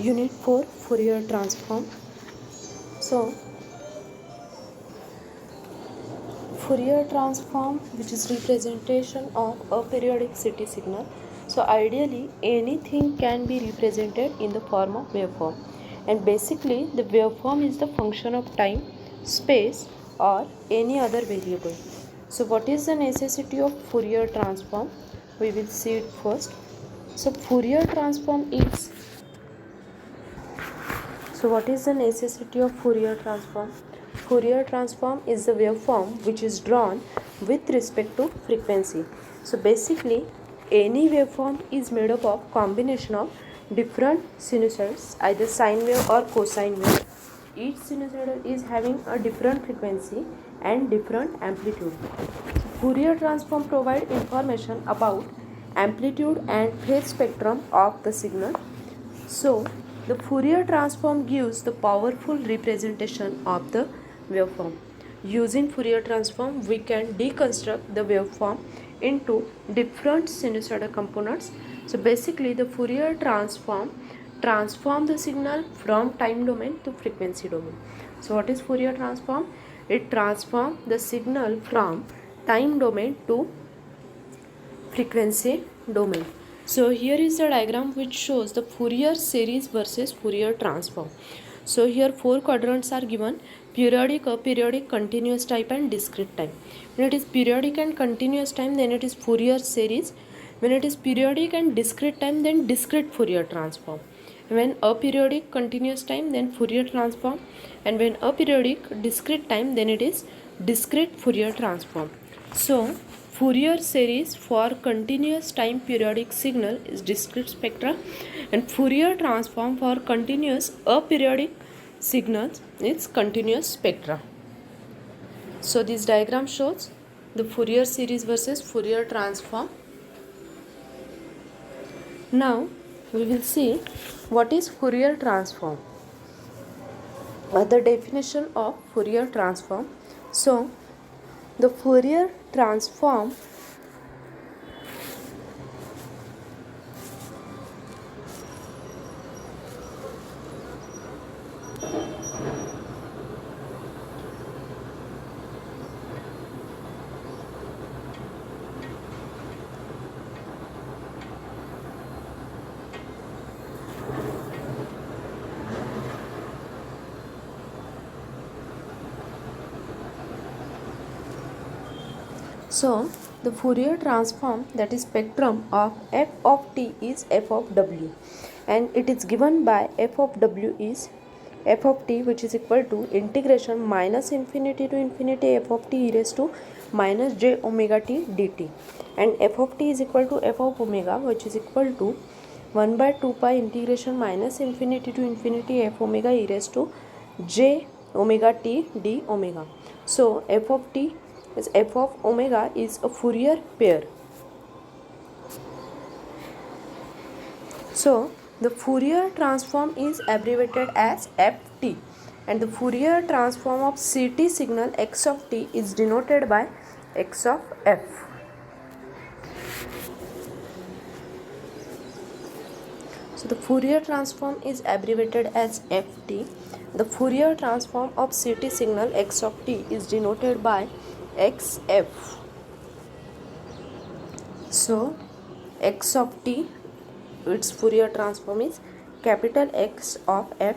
Unit 4 Fourier transform. So Fourier transform, which is representation of a periodic CT signal. So ideally anything can be represented in the form of waveform, and basically the waveform is the function of time, space or any other variable. So what is the necessity of Fourier transform? We will see it first. So Fourier transform is So what is the necessity of Fourier transform? Fourier transform is the waveform which is drawn with respect to frequency. So basically any waveform is made up of combination of different sinusoids, either sine wave or cosine wave. Each sinusoid is having a different frequency and different amplitude. So Fourier transform provide information about amplitude and phase spectrum of the signal. So, the Fourier transform gives the powerful representation of the waveform. Using Fourier transform, we can deconstruct the waveform into different sinusoidal components. So, basically, the Fourier transform the signal from time domain to frequency domain. So, what is Fourier transform? It transforms the signal from time domain to frequency domain. So here is the diagram which shows the Fourier series versus Fourier transform. So here four quadrants are given: periodic, aperiodic, continuous type and discrete time. When it is periodic and continuous time, then it is Fourier series. When it is periodic and discrete time, then discrete Fourier transform. When aperiodic continuous time, then Fourier transform. And when aperiodic discrete time, then it is discrete Fourier transform. So Fourier series for continuous time periodic signal is discrete spectra, and Fourier transform for continuous aperiodic signals is continuous spectra. So this diagram shows the Fourier series versus Fourier transform. Now we will see what is Fourier transform. The definition of Fourier transform. So the Fourier transform So, the Fourier transform, that is spectrum of f of t, is f of w, and it is given by f of w is f of t, which is equal to integration minus infinity to infinity f of t e raised to minus j omega t dt, and f of t is equal to f of omega, which is equal to 1 by 2 pi integration minus infinity to infinity f omega e raised to j omega t d omega. So f of t is f of omega is a Fourier pair. So the Fourier transform is abbreviated as ft, and the Fourier transform of CT signal x of t is denoted by x of f. So the Fourier transform is abbreviated as ft. The Fourier transform of CT signal x of t is denoted by xf. So x of t, its Fourier transform is capital X of f.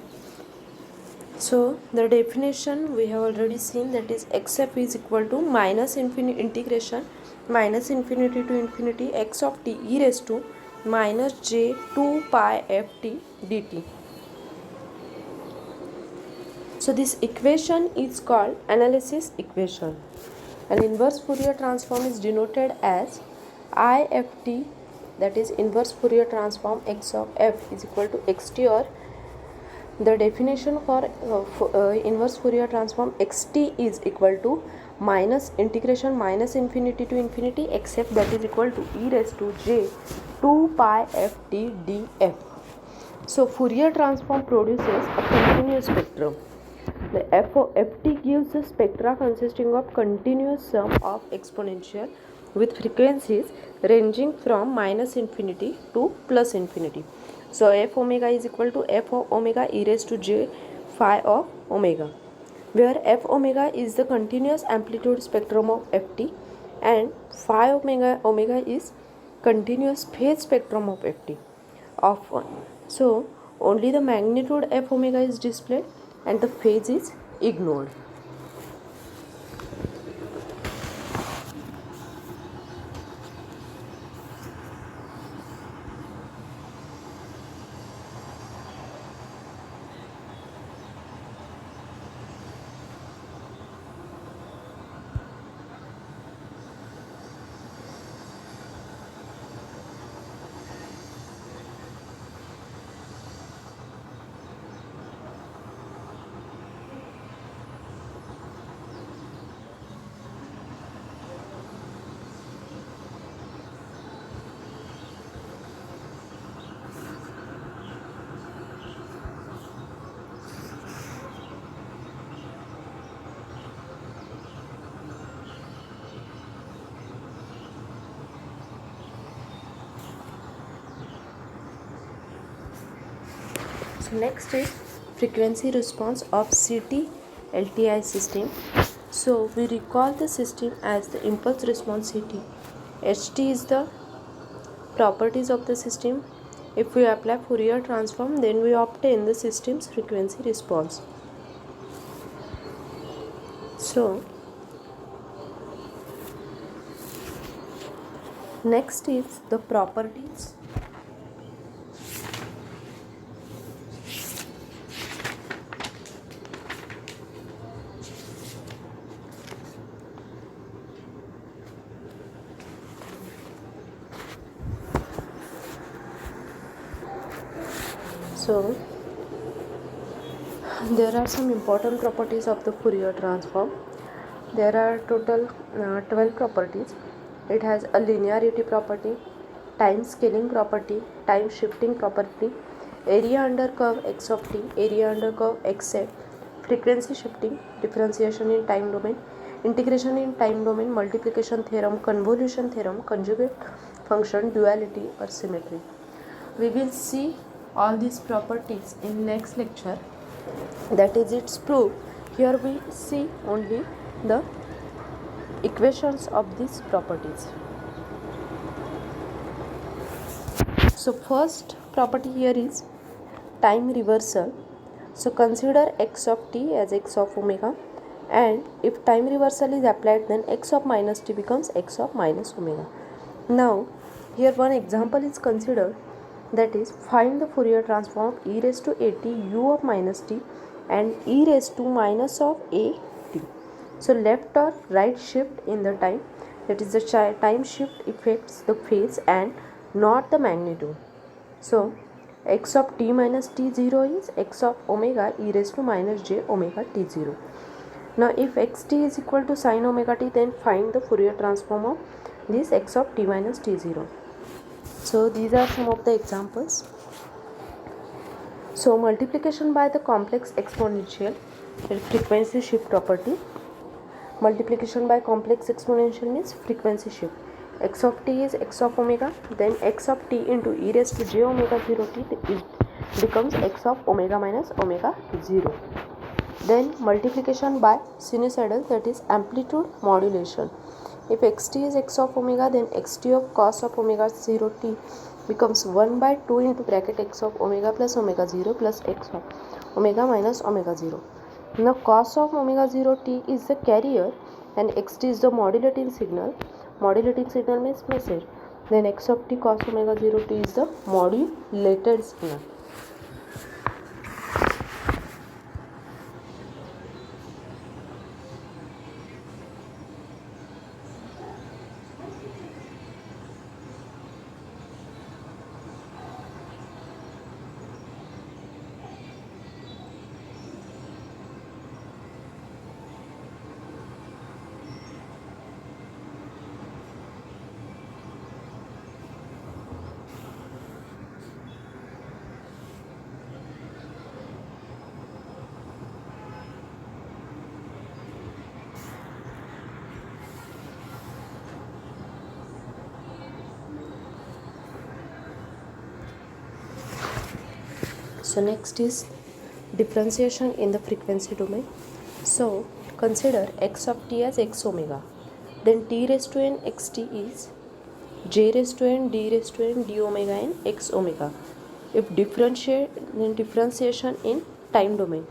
So the definition we have already seen, that is xf is equal to minus infinity integration minus infinity to infinity x of t e raised to minus j 2 pi ft dt. So this equation is called analysis equation. An inverse Fourier transform is denoted as IFT, that is inverse Fourier transform x of f is equal to xt, or the definition for inverse Fourier transform xt is equal to minus integration minus infinity to infinity xf, that is equal to e raised to j 2 pi ft df. So Fourier transform produces a continuous spectrum. The ft gives the spectra consisting of continuous sum of exponential with frequencies ranging from minus infinity to plus infinity. So f omega is equal to f of omega e raised to j phi of omega, where f omega is the continuous amplitude spectrum of ft and phi omega is continuous phase spectrum of ft of 1. So only the magnitude f omega is displayed and the phase is ignored. So next is frequency response of CT LTI system. So we recall the system as the impulse response CT. HT is the properties of the system. If we apply Fourier transform, then we obtain the system's frequency response. So next is the properties. So there are some important properties of the Fourier transform. There are total 12 properties. It has a linearity property, time scaling property, time shifting property, area under curve x of t, area under curve xz, frequency shifting, differentiation in time domain, integration in time domain, multiplication theorem, convolution theorem, conjugate function, duality or symmetry. We will see all these properties in next lecture, that is its proof. Here we see only the equations of these properties. So first property here is time reversal. So consider x of t as x of omega, and if time reversal is applied, then x of minus t becomes x of minus omega. Now here one example is considered, that is find the Fourier transform of e raised to at u of minus t and e raised to minus of a t. So left or right shift in the time, that is the time shift affects the phase and not the magnitude. So x of t minus t0 is x of omega e raised to minus j omega t0. Now if xt is equal to sin omega t, then find the Fourier transform of this x of t minus t0. So these are some of the examples. So multiplication by the complex exponential, frequency shift property. Multiplication by complex exponential means frequency shift. X of t is x of omega, then x of t into e raised to j omega 0 t becomes x of omega minus omega 0. Then multiplication by sinusoidal, that is amplitude modulation. If xt is x of omega, then xt of cos of omega 0 t becomes 1 by 2 into bracket x of omega plus omega 0 plus x of omega minus omega 0. Now cos of omega 0 t is the carrier and xt is the modulating signal. Modulating signal means message. Then x of t cos omega 0 t is the modulated signal. So next is differentiation in the frequency domain. So consider x of t as x omega. Then t raised to n xt is j raised to n d raised to n d omega n x omega. If differentiation in time domain.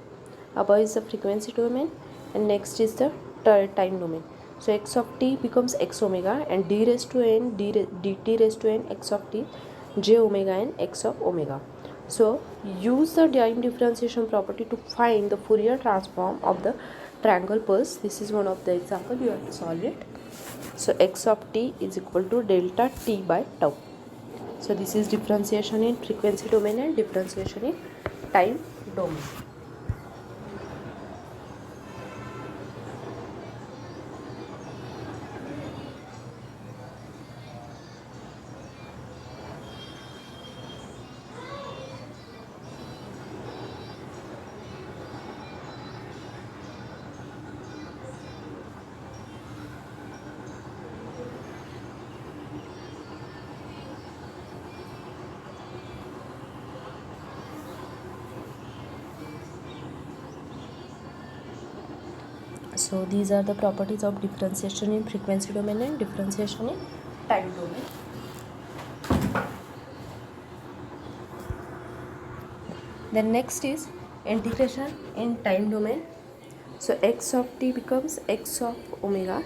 Above is the frequency domain and next is the time domain. So x of t becomes x omega and d raised to n dt raised to n x of t j omega n x of omega. So use the time differentiation property to find the Fourier transform of the triangle pulse. This is one of the example, you have to solve it. So x of t is equal to delta t by tau. So this is differentiation in frequency domain and differentiation in time domain. So these are the properties of differentiation in frequency domain and differentiation in time domain. Then next is integration in time domain. So x of t becomes x of omega.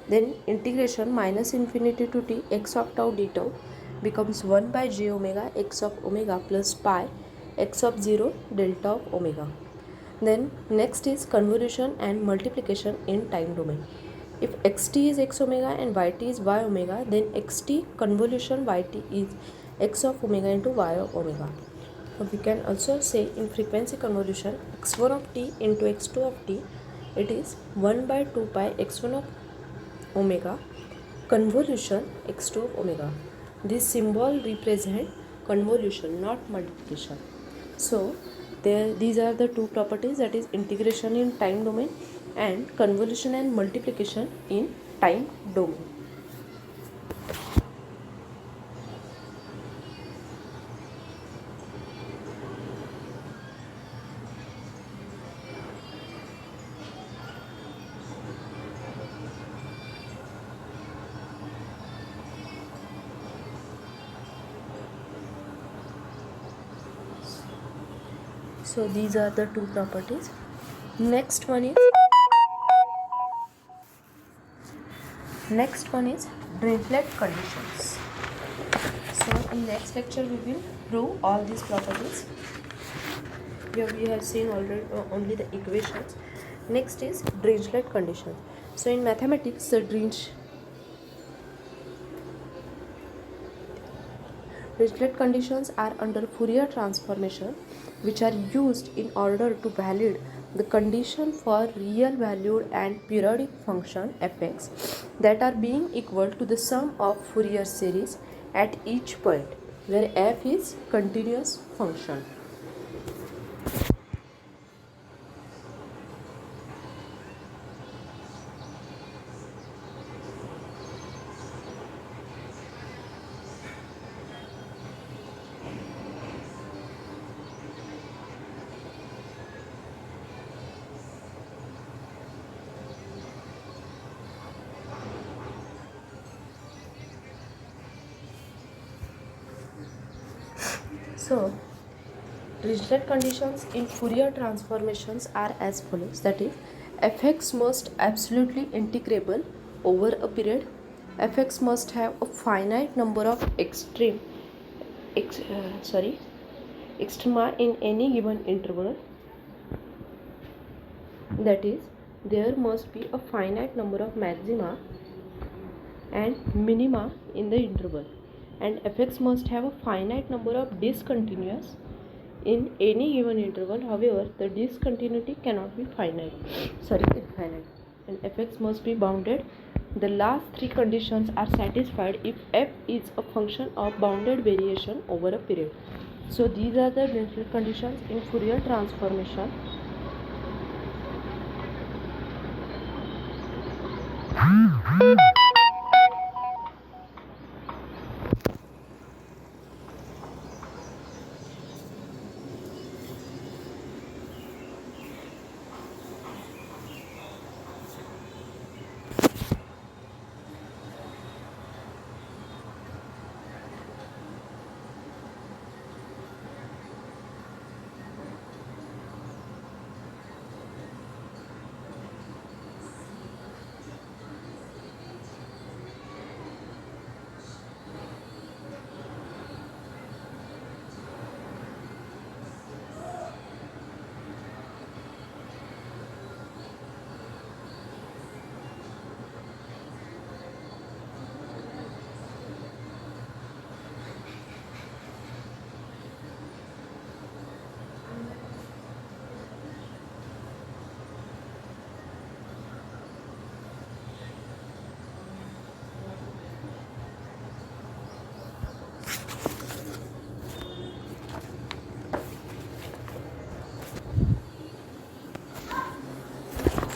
Then integration minus infinity to t x of tau d tau becomes 1 by j omega x of omega plus pi x of 0 delta of omega. Then next is convolution and multiplication in time domain. If xt is x omega and yt is y omega, then xt convolution yt is x of omega into y of omega. So we can also say in frequency convolution x1 of t into x2 of t, it is 1 by 2 pi x1 of omega convolution x2 of omega. This symbol represent convolution, not multiplication. So these are the two properties, that is integration in time domain and convolution and multiplication in time domain. So these are the two properties. Next one is Dirichlet conditions. So in next lecture we will prove all these properties. Here we have seen already only the equations. Next is Dirichlet conditions. So in mathematics, the Dirichlet conditions are under Fourier transformation, which are used in order to validate the condition for real valued and periodic function fx that are being equal to the sum of Fourier series at each point where f is continuous function. So, Dirichlet conditions in Fourier transformations are as follows, that is, fx must absolutely integrable over a period, fx must have a finite number of extrema in any given interval, that is, there must be a finite number of maxima and minima in the interval, and fx must have a finite number of discontinuous in any given interval. However, the discontinuity cannot be infinite, and fx must be bounded. The last three conditions are satisfied if f is a function of bounded variation over a period. So these are the Dirichlet conditions in Fourier transformation.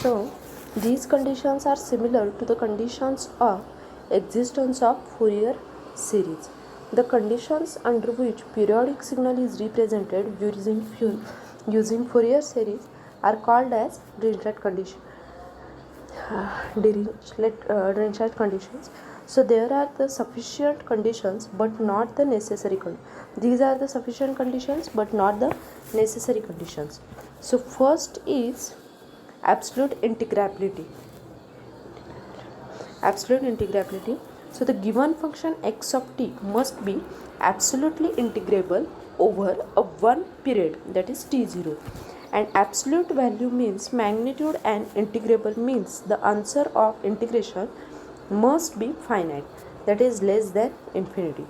So these conditions are similar to the conditions of existence of Fourier series. The conditions under which periodic signal is represented using Fourier series are called as Dirichlet condition. Dirichlet conditions. So there are the sufficient conditions but not the necessary conditions. These are the sufficient conditions but not the necessary conditions. So first is absolute integrability. Absolute integrability. So the given function x of t must be absolutely integrable over a one period, that is t0. And absolute value means magnitude, and integrable means the answer of integration must be finite, that is less than infinity.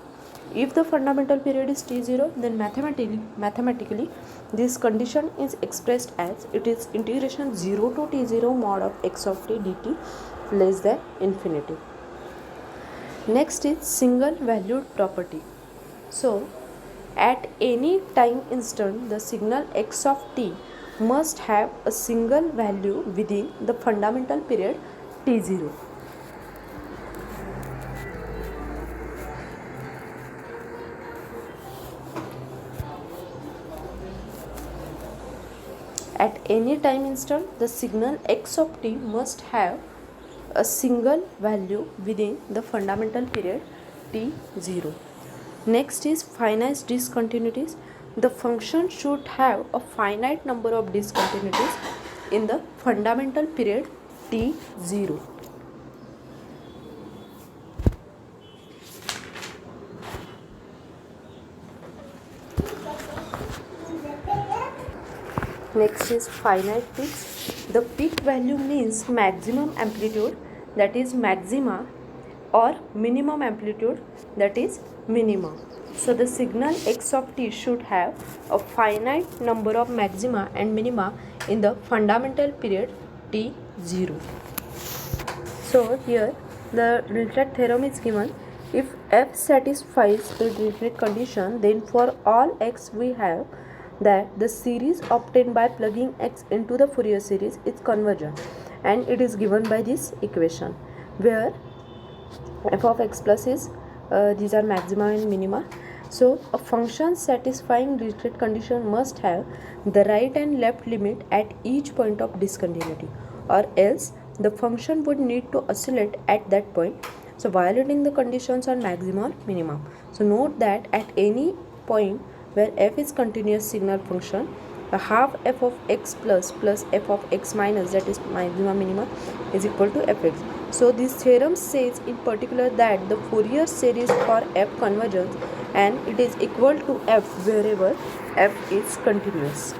If the fundamental period is t0, then mathematically this condition is expressed as it is integration 0 to t0 mod of x of t dt less than infinity. Next is single valued property. So at any time instant, the signal x of t must have a single value within the fundamental period t0. At any time instant, the signal x of t must have a single value within the fundamental period t0. Next is finite discontinuities. The function should have a finite number of discontinuities in the fundamental period t0. Next is finite peaks. The peak value means maximum amplitude, that is maxima, or minimum amplitude, that is minima. So the signal x of t should have a finite number of maxima and minima in the fundamental period t0. So here the Dirichlet theorem is given. If f satisfies the Dirichlet condition, then for all x we have that the series obtained by plugging x into the Fourier series is convergent, and it is given by this equation where f of x plus is these are maxima and minima. So a function satisfying Dirichlet condition must have the right and left limit at each point of discontinuity, or else the function would need to oscillate at that point, so violating the conditions on maxima or minimum. So note that at any point where f is continuous signal function, the half f of x plus f of x minus, that is maxima minima, is equal to fx. So this theorem says in particular that the Fourier series for f converges and it is equal to f wherever f is continuous.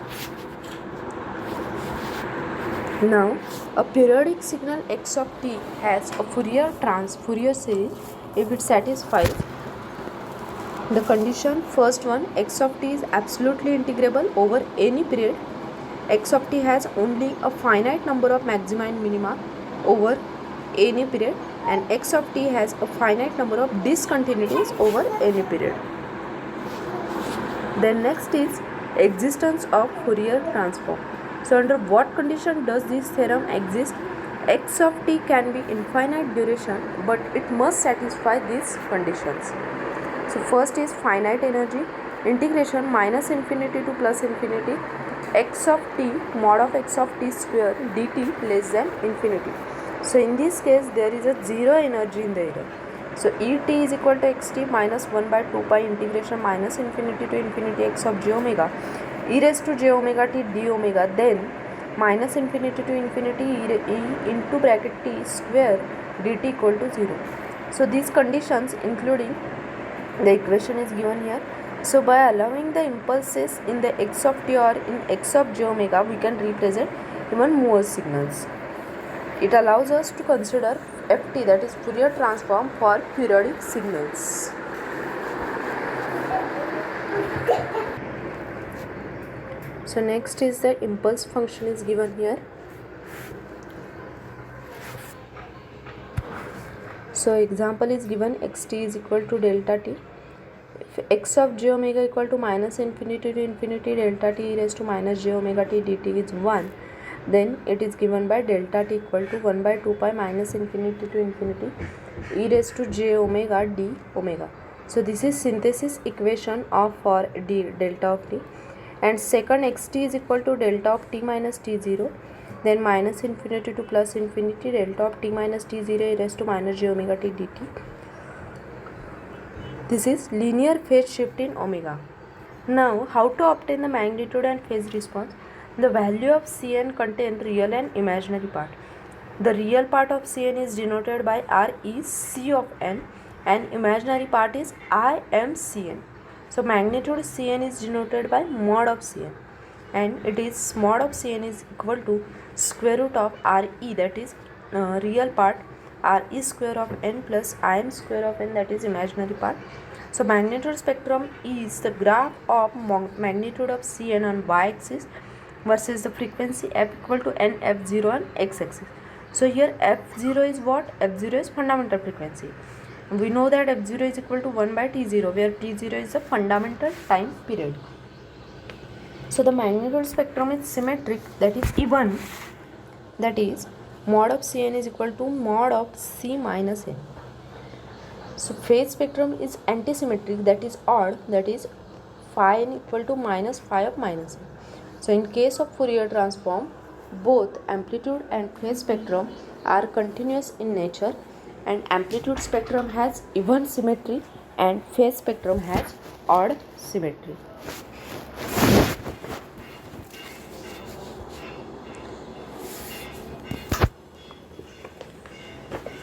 Now a periodic signal x of t has a Fourier series if it satisfies the condition first one, x of t is absolutely integrable over any period, x of t has only a finite number of maxima and minima over any period, and x of t has a finite number of discontinuities over any period. Then next is existence of Fourier transform. So under what condition does this theorem exist? X of t can be infinite duration, but it must satisfy these conditions. So first is finite energy, integration minus infinity to plus infinity, x of t mod of x of t square dt less than infinity. So in this case there is a zero energy in the error. So Et is equal to xt minus 1 by 2 pi integration minus infinity to infinity x of j omega e raised to j omega t d omega, then minus infinity to infinity e into bracket t square dt equal to 0. So these conditions including the equation is given here. So by allowing the impulses in the x of t or in x of j omega, we can represent even more signals. It allows us to consider ft, that is Fourier transform for periodic signals. So next is the impulse function is given here. So example is given, xt is equal to delta t. If x of j omega equal to minus infinity to infinity delta t e raised to minus j omega t dt is 1, then it is given by delta t equal to 1 by 2 pi minus infinity to infinity e raised to j omega d omega. So this is synthesis equation of for d delta of t, and second xt is equal to delta of t minus t0, then minus infinity to plus infinity delta of t minus t0 e raised to minus j omega t dt. This is linear phase shift in omega. Now, how to obtain the magnitude and phase response? The value of Cn contain real and imaginary part. The real part of Cn is denoted by R is C of n, and imaginary part is I am Cn. So, magnitude Cn is denoted by mod of Cn, and it is mod of Cn is equal to square root of Re, that is real part, Re square of n plus Im square of n, that is imaginary part. So magnitude spectrum is the graph of magnitude of Cn on y-axis versus the frequency f equal to n f0 on x-axis. So here f0 is what? F0 is fundamental frequency. We know that f0 is equal to 1 by t0, where t0 is the fundamental time period. So the magnitude spectrum is symmetric, that is even, that is mod of Cn is equal to mod of C minus n. So phase spectrum is antisymmetric, that is odd, that is phi n equal to minus phi of minus n. So in case of Fourier transform, both amplitude and phase spectrum are continuous in nature, and amplitude spectrum has even symmetry and phase spectrum has odd symmetry.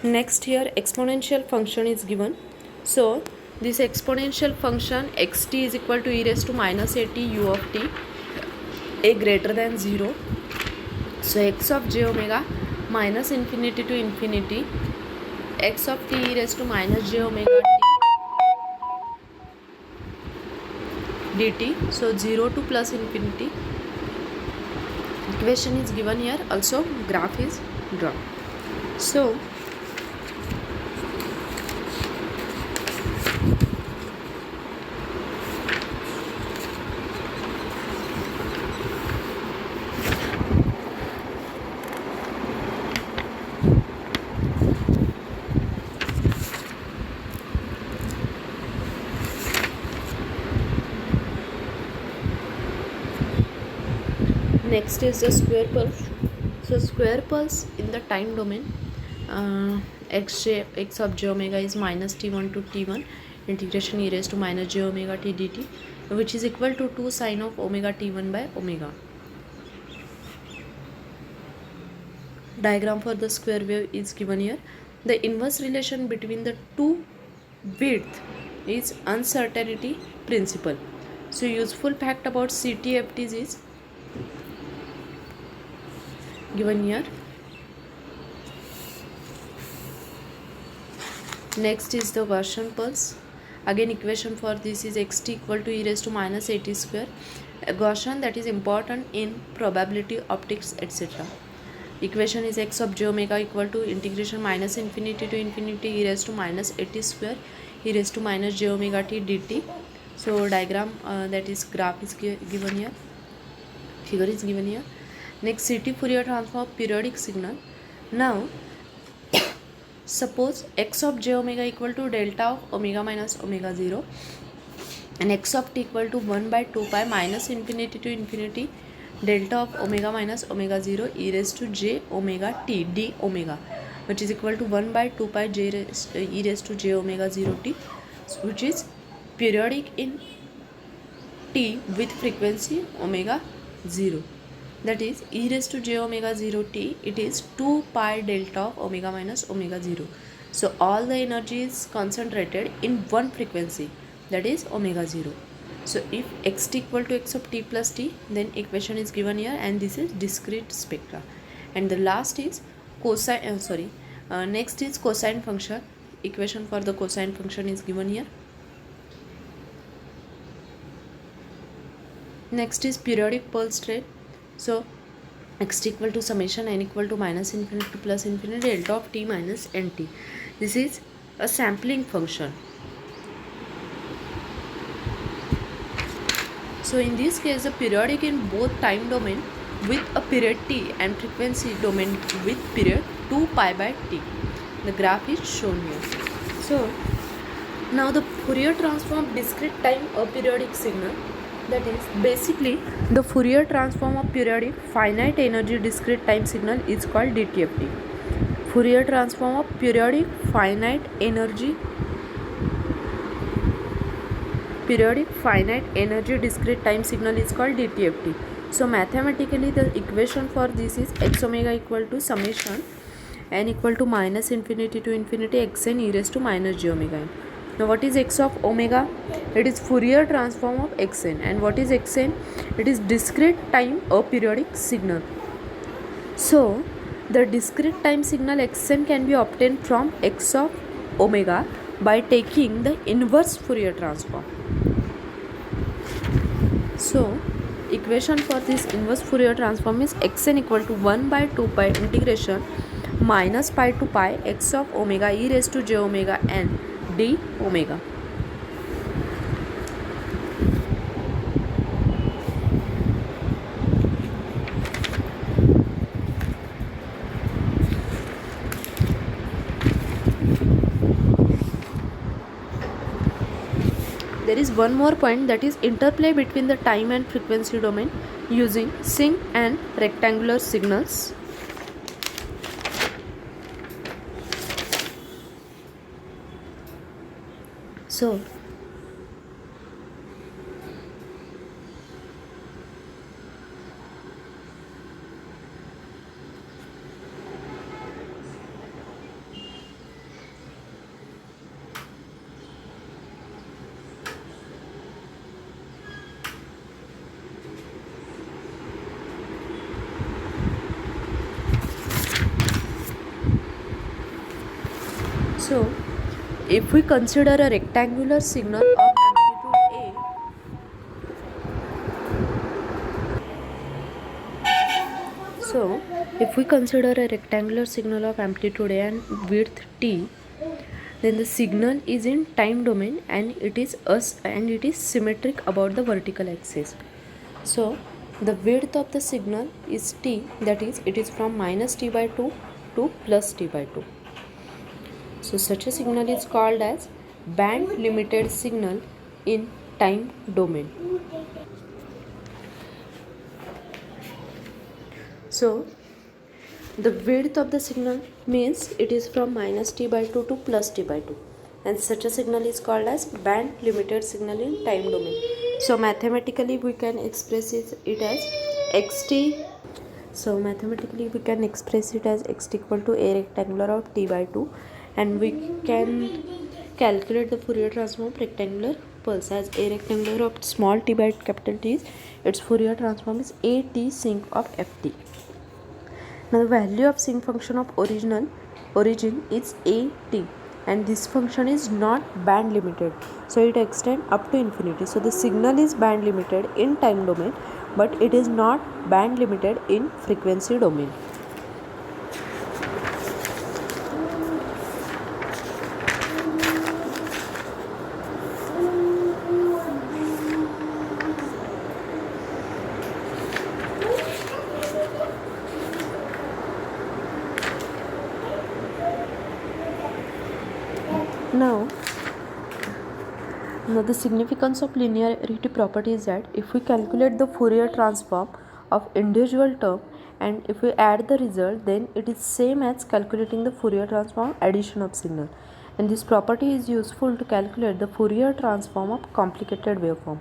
Next, here exponential function is given. So this exponential function xt is equal to e raised to minus at u of t a greater than 0. So x of j omega minus infinity to infinity x of t e raised to minus j omega t dt. So 0 to plus infinity. Equation is given here. Also graph is drawn. So next is the square pulse. So square pulse in the time domain, x of j omega is minus t1 to t1 integration e raised to minus j omega t dt, which is equal to 2 sine of omega t1 by omega. Diagram for the square wave is given here. The inverse relation between the two width is uncertainty principle. So useful fact about CTFTs is given here. Next is the Gaussian pulse. Again equation for this is xt equal to e raised to minus at square. A Gaussian, that is important in probability optics etc. Equation is x of j omega equal to integration minus infinity to infinity e raised to minus at square e raised to minus j omega t dt. So diagram, that is graph is given here, figure is given here. Next, CT Fourier transform of periodic signal. Now suppose x of j omega equal to delta of omega minus omega 0 and x of t equal to 1 by 2 pi minus infinity to infinity delta of omega minus omega 0 e raised to j omega t d omega, which is equal to 1 by 2 pi e raised to j omega 0 t, which is periodic in t with frequency omega 0. That is e raised to j omega 0 t, it is 2 pi delta of omega minus omega 0. So all the energy is concentrated in one frequency, that is omega 0. So if xt equal to x of t plus t, then equation is given here, and this is discrete spectra. And the last is cosine, next is cosine function. Equation for the cosine function is given here. Next is periodic pulse rate. So xt equal to summation n equal to minus infinity to plus infinity delta of t minus nt. This is a sampling function. So in this case, the periodic in both time domain, with a period t and frequency domain with period 2 pi by t. The graph is shown here. So now the Fourier transform discrete time aperiodic signal, that is basically the Fourier transform of periodic finite energy discrete time signal is called DTFT. Fourier transform of periodic finite energy discrete time signal is called DTFT. So mathematically the equation for this is x omega equal to summation n equal to minus infinity to infinity xn e raised to minus j omega n. Now what is x of omega? It is Fourier transform of xn. And what is xn? It is discrete time aperiodic signal. So the discrete time signal xn can be obtained from x of omega by taking the inverse Fourier transform. So equation for this inverse Fourier transform is xn equal to 1 by 2 pi integration minus pi to pi x of omega e raised to j omega n d omega. There is one more point, that is interplay between the time and frequency domain using sinc and rectangular signals. So if we consider a rectangular signal of amplitude A, if we consider a rectangular signal of amplitude A and width t, then the signal is in time domain and it is symmetric about the vertical axis. So the width of the signal is t, that is it is from minus t by 2 to plus t by 2. So such a signal is called as band limited signal in time domain. So the width of the signal means it is from minus t by 2 to plus t by 2, and such a signal is called as band limited signal in time domain. So mathematically we can express it as xt. So mathematically we can express it as xt equal to a rectangular of t by 2, and we can calculate the Fourier transform of rectangular pulse as a rectangular of small t by capital T. Its Fourier transform is a t sinc of ft. Now the value of sinc function of origin is a t, and this function is not band limited, so it extends up to infinity. So the signal is band limited in time domain, but it is not band limited in frequency domain. Now the significance of linearity property is that if we calculate the Fourier transform of individual term and if we add the result, then it is same as calculating the Fourier transform addition of signal, and this property is useful to calculate the Fourier transform of complicated waveform.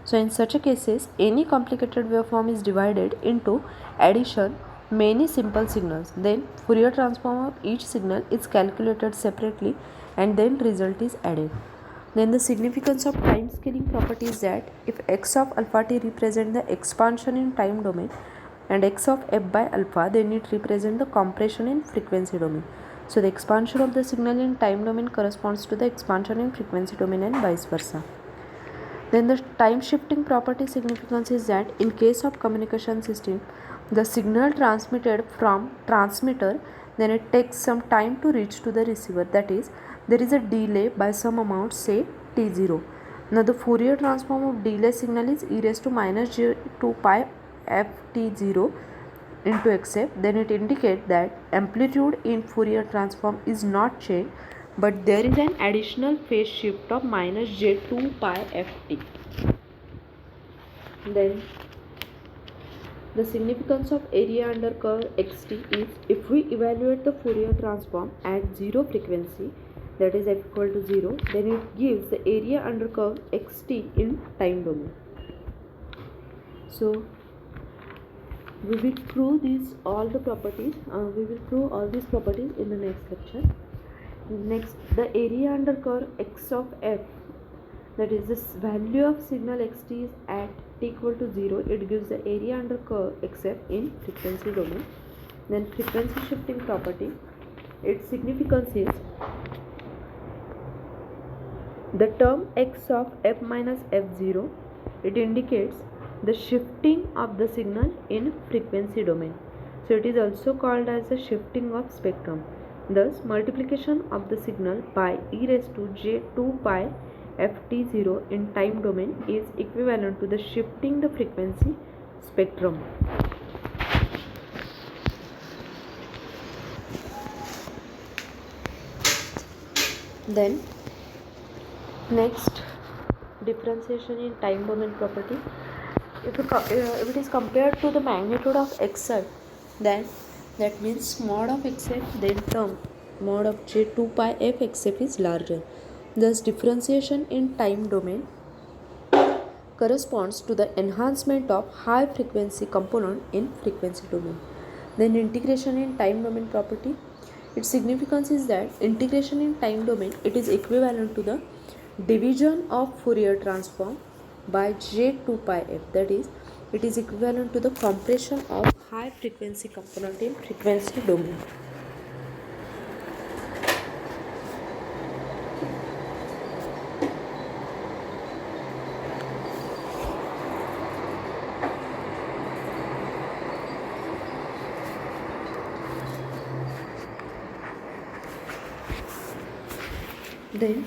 So in such a cases, any complicated waveform is divided into addition many simple signals, then Fourier transform of each signal is calculated separately and then result is added. Then the significance of time scaling property is that if x of alpha t represent the expansion in time domain and x of f by alpha, then it represent the compression in frequency domain. So the expansion of the signal in time domain corresponds to the expansion in frequency domain and vice versa. Then the time shifting property significance is that in case of communication system, the signal transmitted from transmitter, then it takes some time to reach to the receiver, that is there is a delay by some amount, say t0. Now the Fourier transform of delay signal is e raised to minus j 2 pi ft0 into xf, then it indicates that amplitude in Fourier transform is not changed, but there is an additional phase shift of minus j2 pi ft. Then the significance of area under curve xt is, if we evaluate the Fourier transform at zero frequency, that is f equal to 0, then it gives the area under curve xt in time domain. So we will prove these all the properties. We will prove all these properties in the next lecture. Next, the area under curve x of f, that is this value of signal xt is at t equal to 0. It gives the area under curve xf in frequency domain. Then frequency shifting property, its significance is the term x of f minus f0. It indicates the shifting of the signal in frequency domain. So it is also called as the shifting of spectrum. Thus, multiplication of the signal by e raised to j2 pi ft0 in time domain is equivalent to the shifting the frequency spectrum. Then next, differentiation in time domain property. If it is compared to the magnitude of xf, then that means mod of xf, then term mod of j2 pi f xf is larger. Thus differentiation in time domain corresponds to the enhancement of high frequency component in frequency domain. Then integration in time domain property, its significance is that integration in time domain, it is equivalent to the division of Fourier transform by j2 pi f, that is, it is equivalent to the compression of high frequency component in frequency domain. Then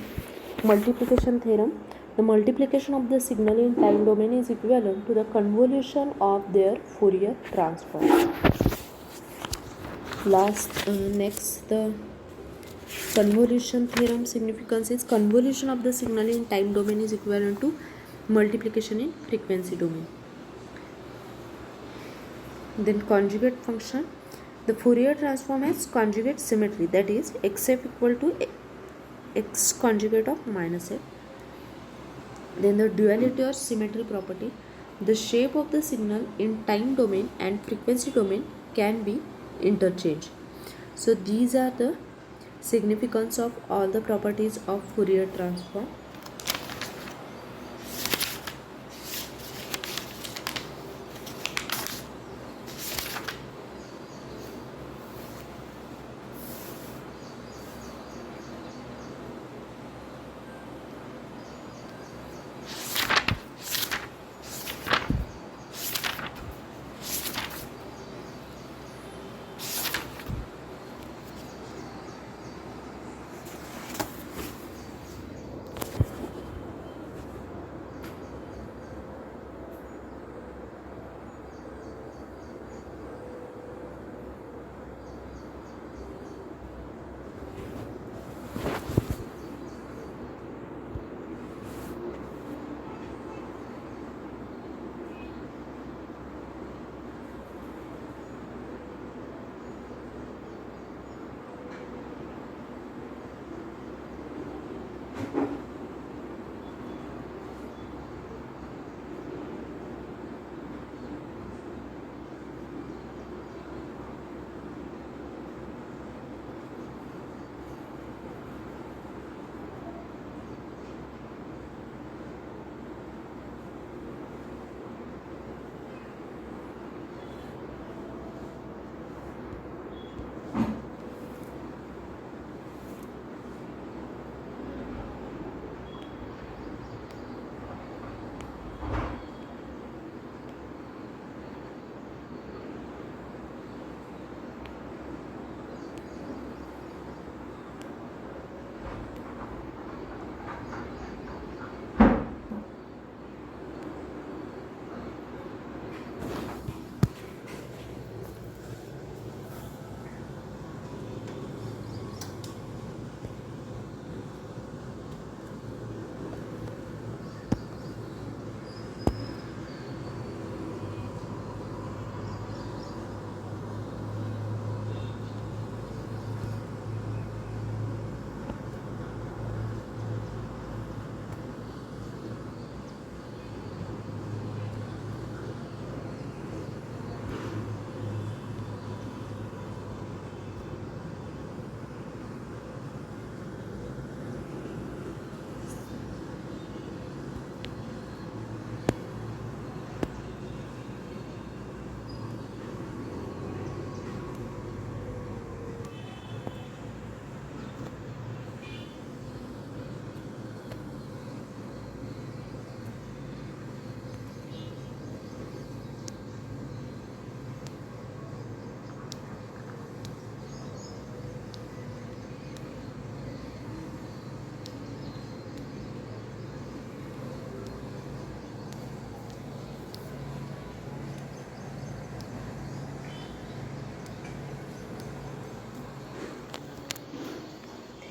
multiplication theorem. The multiplication of the signal in time domain is equivalent to the convolution of their Fourier transform. Next, the convolution theorem significance is convolution of the signal in time domain is equivalent to multiplication in frequency domain. Then conjugate function. The Fourier transform has conjugate symmetry, that is xf equal to x conjugate of minus f. Then the duality or symmetry property, the shape of the signal in time domain and frequency domain can be interchanged. So these are the significance of all the properties of Fourier transform.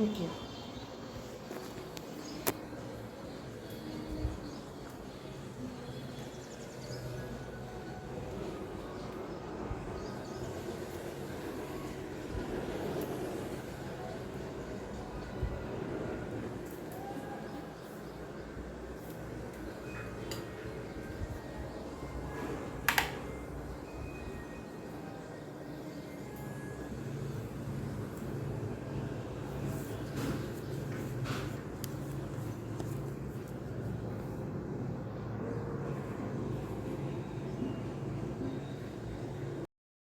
Thank you.